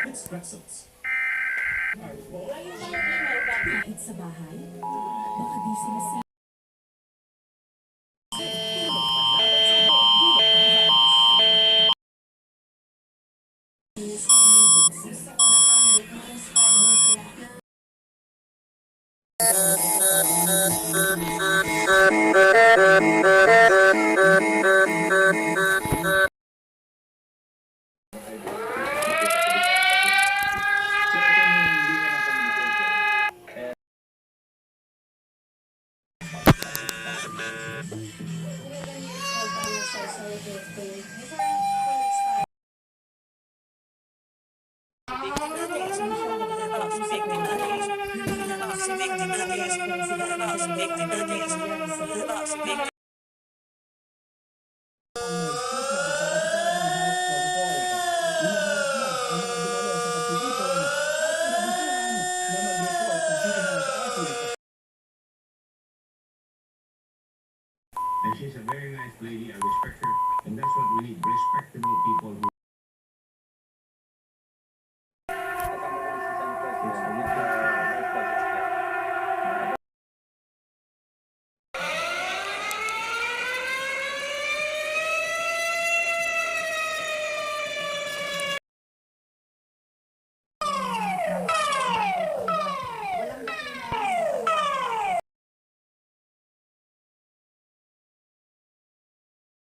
Kahit sa bahay, baka di sila And she's a very nice lady. I respect her. And that's what we need. Respectable people who